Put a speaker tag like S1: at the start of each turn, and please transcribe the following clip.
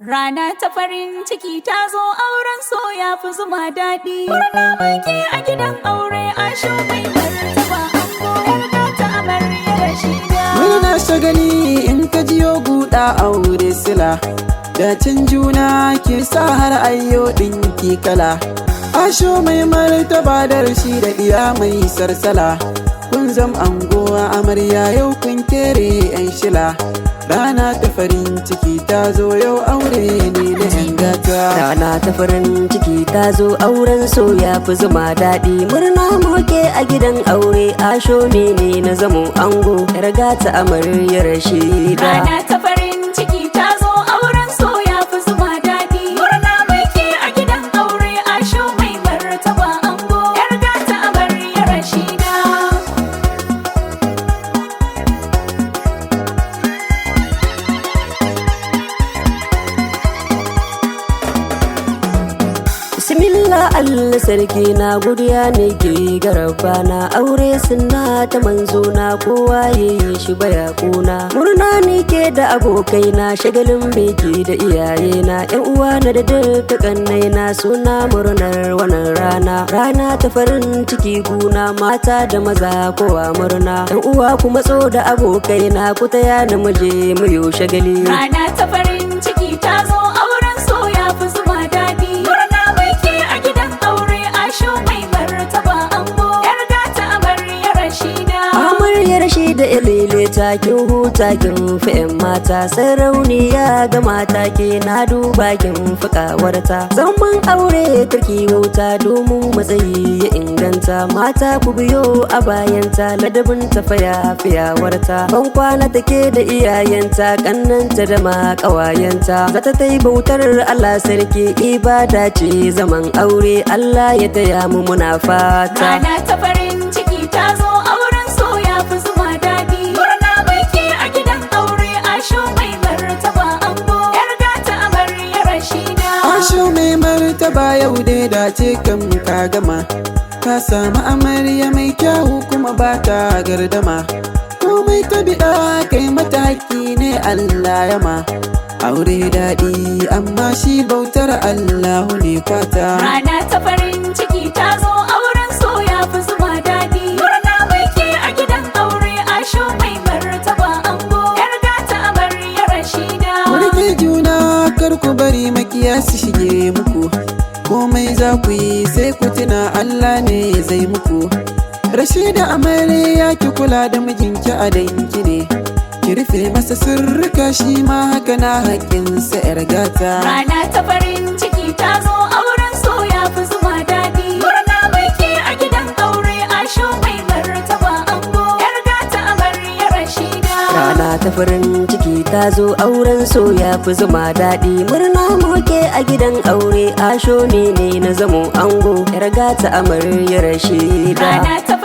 S1: Rana ta farin ciki ta zo, auren so ya fi zuma daɗi. Murna muke a gidan aure, Asho mai martaba ango, yarda ta amarya Rashida.
S2: Murna shagali in ka jiyo guda aure sila, dacin juna ke sa har ayyo ɗinki kala. Asho mai martaba da Rashida iya mai sarsala, kun zam ango amarya yau kun kere 'yan shila. Rana ta farin ciki ta zo yau aure ne na 'yan gata.
S3: Rana ta farin ciki ta zo auren so ya fi zuma daɗi. Murna muke a gidan aure, Asho ne na zamo ango, yar gata amarya Rashida.
S1: Rana ta farin ciki ta zo, auren so ya fi zuma daɗi. Murna muke a gidan aure, Asho mai martaba ango, yar gata amarya Rashida.
S3: Bismillah Allah sarki na godiya ne ke garaba na aure sunna ta manzo na kowa yayi shi baya kuna. Murna ne ke da abokai na shagalin biki da iyaye na ƴan uwa na da duka kannai na suna murnar wannan rana. Rana ta farin ciki guna mata da maza kowa murna. ƴan uwa ku matso da abokai na ku taya na muje mu yo shagali.
S1: Rana ta farin ciki ta zo, auren so ya fi zuma daɗi. Murna muke a gidan aure, Asho mai martaba ango, yar gata amarya Rashida.
S3: Amarya Rashida ilele ta kin huta kin fi 'yan mata, sarauniya ga mata ke na duba kin fi kawarta. Zaman aure turki wuta domin matsayi ya inganta, mata ku biyo a bayanta ladabin ta fiyawarta. Ban kwana take da iyayenta kannanta da ma ƙawayenta, zata ta yi bautar Allah sarki ibada ce zaman aure, Allah ya taya mu muna fata.
S1: Rana ta farin ciki ta zo, auren so ya fi zuma daɗi. Murna muke a gidan aure, Asho mai martaba ango, yar gata amarya Rashida.
S2: Asho mai martaba yau dai dace kam ka gama, ka samu amarya mai kyawu kuma ba ta gardama. Komai ta biɗa kai mata haƙƙi ne Allah yama. Aure daɗi amma shi bautar Allahu ne kwata.
S1: Rana ta farin ciki ta zo, auren so ya fi zuma daɗi. Murna muke a gidan aure, Asho mai martaba ango, yar gata amarya Rashida.
S2: Rike juna kar ku bari makiya su shige muku, komai za ku yi sai ku tuna Allah ne zai muku. Rashida amarya ki kula da mijinki a danki ne, ki rufe masa sirrika shi ma haka na haƙƙinsa 'yar gata.
S1: Rana ta farin ciki ta zo, auren so ya fi zuma daɗi. Murna muke a gidan aure, Asho mai martaba ango, yar gata amarya Rashida.
S3: Rana ta farin ciki ta zo auren so ya fi zuma daɗi. Murna muke a gidan aure, Asho ne na zamo ango, yar gata amarya Rashida.
S1: Rana ta